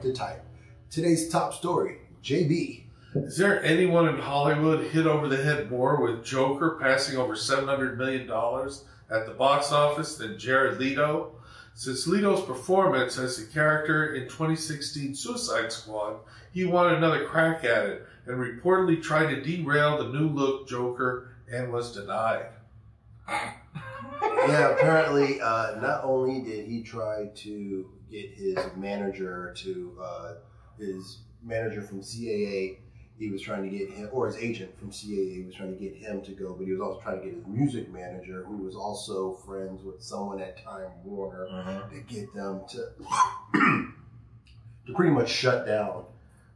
right to type. Today's top story, JB. Is there anyone in Hollywood hit over the head more with Joker passing over $700 million at the box office than Jared Leto? Since Leto's performance as the character in 2016 Suicide Squad, he wanted another crack at it and reportedly tried to derail the new look Joker and was denied. Yeah, apparently, not only did he try to get his manager from CAA, he was trying to get him, or his agent from CAA was trying to get him to go, but he was also trying to get his music manager, who was also friends with someone at Time Warner, to get them to pretty much shut down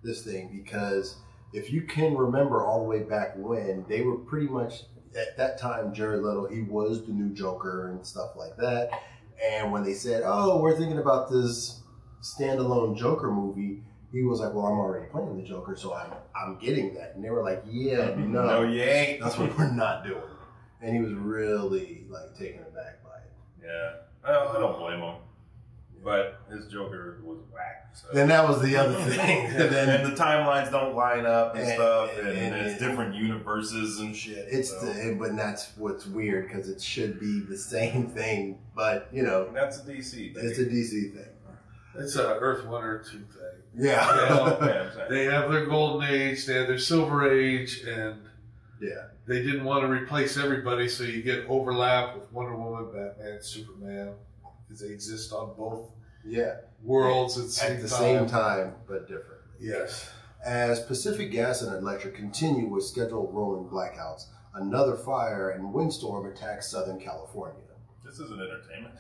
this thing. Because if you can remember all the way back when, they were pretty much, at that time, Jared Leto, he was the new Joker and stuff like that. And when they said, oh, we're thinking about this standalone Joker movie, he was like, well, I'm already playing the Joker, so I'm getting that. And they were like, yeah, no, you ain't. That's what we're not doing. And he was really like taken aback by it. Yeah, I don't blame him. But his Joker was whack. So. Then that was the other thing. and the timelines don't line up and stuff, and it's different universes and shit. But that's what's weird, because it should be the same thing, but you know, that's a DC thing. It's a DC thing. It's an Earth 1 or 2 thing. Yeah. You know, they have their golden age, they have their silver age, and they didn't want to replace everybody, so you get overlap with Wonder Woman, Batman, Superman, because they exist on both worlds at the same time, but different. Yes. As Pacific Gas and Electric continue with scheduled rolling blackouts, another fire and windstorm attacks Southern California. This isn't entertainment.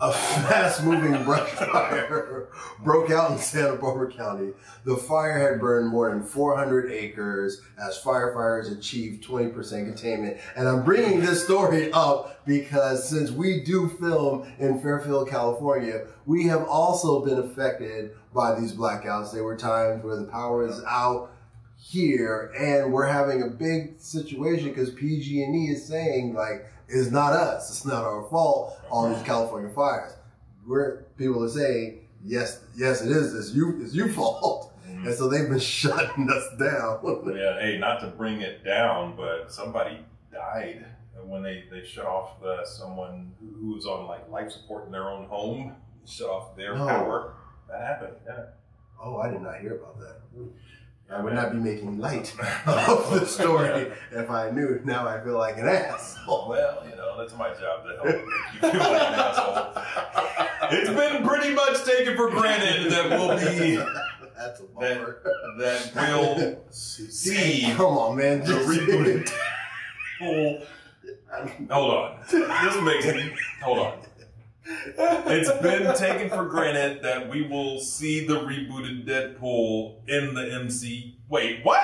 A fast-moving brush fire broke out in Santa Barbara County. The fire had burned more than 400 acres as firefighters achieved 20% containment. And I'm bringing this story up because since we do film in Fairfield, California, we have also been affected by these blackouts. There were times where the power is out here, and we're having a big situation because PG&E is saying, like, it's not us. It's not our fault on these California fires. People are saying, yes, it is. It's your fault. And so they've been shutting us down. Yeah, hey, not to bring it down, but somebody died when they shut off someone who was on like life support in their own home, shut off their power. That happened, yeah. Oh, I did not hear about that. I would not be making light of the story if I knew. Now I feel like an asshole. Well, you know, that's my job to help make you feel like an asshole. It's been pretty much taken for granted that we'll be... That's a bummer. That we'll see... Come on, man. The rebooted Deadpool. Hold on. This makes it... Hold on. It's been taken for granted that we will see the rebooted Deadpool in the MC. Wait, what?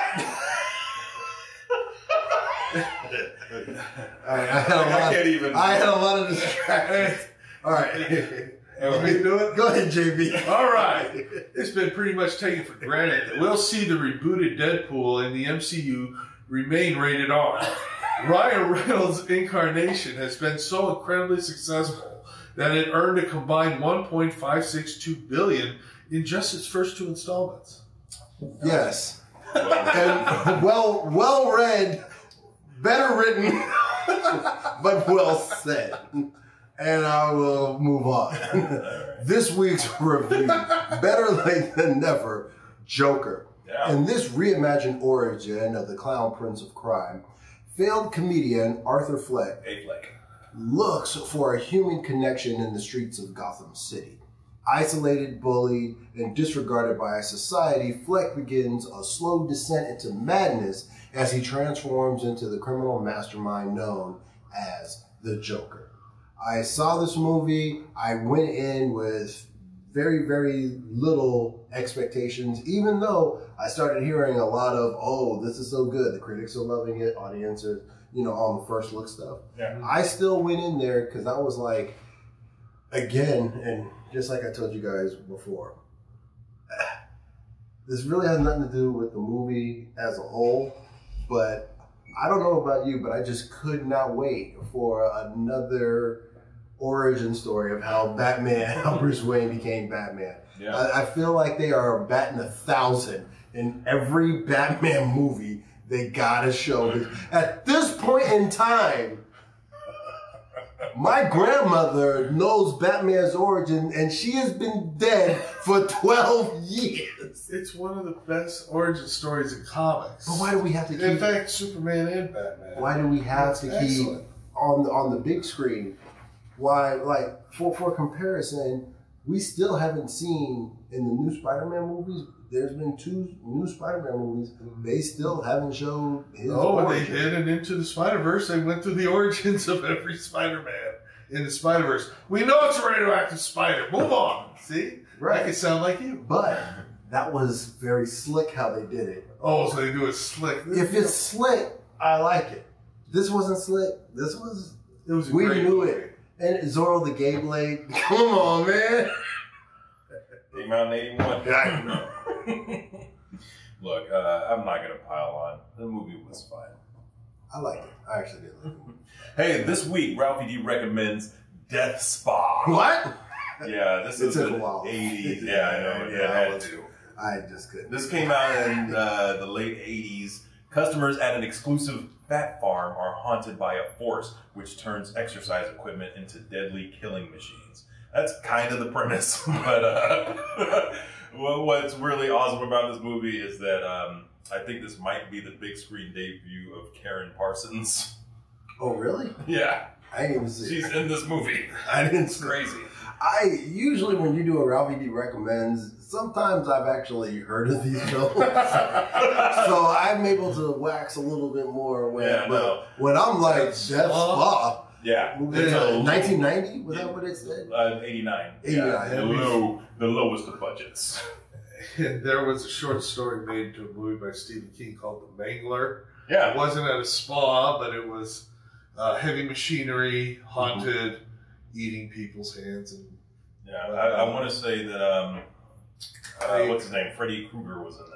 I had a lot of distractions. All right. Want me to do it? Go ahead, JB. All right. It's been pretty much taken for granted that we'll see the rebooted Deadpool in the MCU remain rated R. Ryan Reynolds' incarnation has been so incredibly successful that it earned a combined $1.562 billion in just its first 2 installments. Yes. And well read, better written, but well said. And I will move on. This week's review, better late than never, Joker. Yeah. In this reimagined origin of the clown prince of crime, failed comedian Arthur Fleck looks for a human connection in the streets of Gotham City. Isolated, bullied, and disregarded by society, Fleck begins a slow descent into madness as he transforms into the criminal mastermind known as the Joker. I saw this movie. I went in with very, very little expectations, even though I started hearing a lot of, oh, this is so good. The critics are loving it. Audience are, on the first look stuff. Yeah. I still went in there because I was like, again, and just like I told you guys before, this really has nothing to do with the movie as a whole, but I don't know about you, but I just could not wait for another origin story of how Bruce Wayne became Batman. Yeah. I feel like they are batting 1,000 in every Batman movie. They gotta show his. At this point in time, my grandmother knows Batman's origin, and she has been dead for 12 years. It's one of the best origin stories in comics. But why do we have to keep? In fact, Superman and Batman. Why do we have to keep on the big screen? Why, like, for comparison, we still haven't seen in the new Spider-Man movies. There's been 2 new Spider-Man movies. They still haven't showed his origin. They did, and Into the Spider-Verse, they went through the origins of every Spider-Man in the Spider-Verse. We know it's a radioactive spider. Move on. See? Right. I can sound like you. But that was very slick how they did it. Oh, so they do it slick. If it's slick, I like it. This wasn't slick. It was we great knew movie. it. And Zorro the Gay Blade. Come on, man. Came out in 81. I know. Look, I'm not going to pile on. The movie was fine. I like it. I actually did like it. Hey, this week, Ralphie D recommends Death Spa. What? Yeah, this is the took a while. 80s. Yeah, I know. Yeah, Yeah, I had to. I just couldn't. This came out in the late 80s. Customers at an exclusive fat farm are haunted by a force which turns exercise equipment into deadly killing machines. That's kind of the premise, but what's really awesome about this movie is that I think this might be the big screen debut of Karen Parsons. Oh, really? Yeah. I didn't even see She's it. in this movie. I didn't It's see crazy. I usually, when you do a Ralphie D recommends, sometimes I've actually heard of these films. So I'm able to wax a little bit more when I'm like, Death Spa. Yeah. 1990? Was that what it said? 89. 89. Yeah. The lowest of budgets. There was a short story made into a movie by Stephen King called The Mangler. Yeah. It wasn't at a spa, but it was heavy machinery, haunted, eating people's hands. And Yeah, I want to say that, what's his name? Freddy Krueger was in that.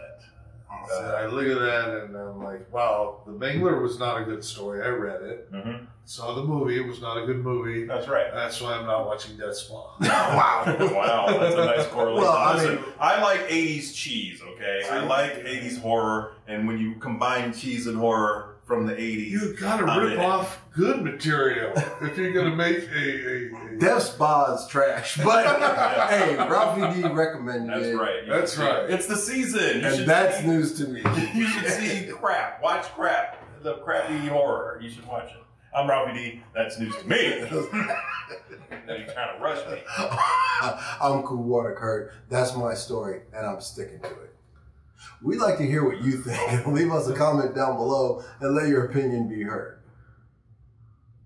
I look at that and I'm like, wow, The Mangler was not a good story. I read it. Mm-hmm. Saw the movie. It was not a good movie. That's right. That's why I'm not watching Death Spa. Wow. Wow, that's a nice correlation. Well, Listen, I like 80s cheese, okay? I like 80s horror, and when you combine cheese and horror from the 80s... You gotta rip off good material if you're gonna make a Death Spa's trash. But, hey, Ralphie D recommended it. That's right. That's right. It's the season. And that's news to me. You should see crap. Watch crap. The crappy horror. You should watch it. I'm Ralphie D. That's news to me. Now you kind of rushed me. I'm Cool Water Kurt. That's my story, and I'm sticking to it. We'd like to hear what you think. Leave us a comment down below and let your opinion be heard.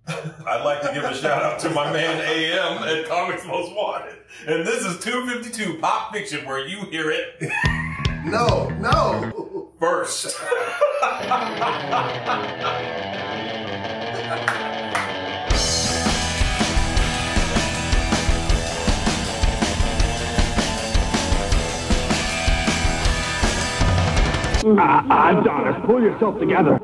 I'd like to give a shout out to my man AM at Comics Most Wanted. And this is 252 Pop Fiction, where you hear it No. first. Adonis, pull yourself together.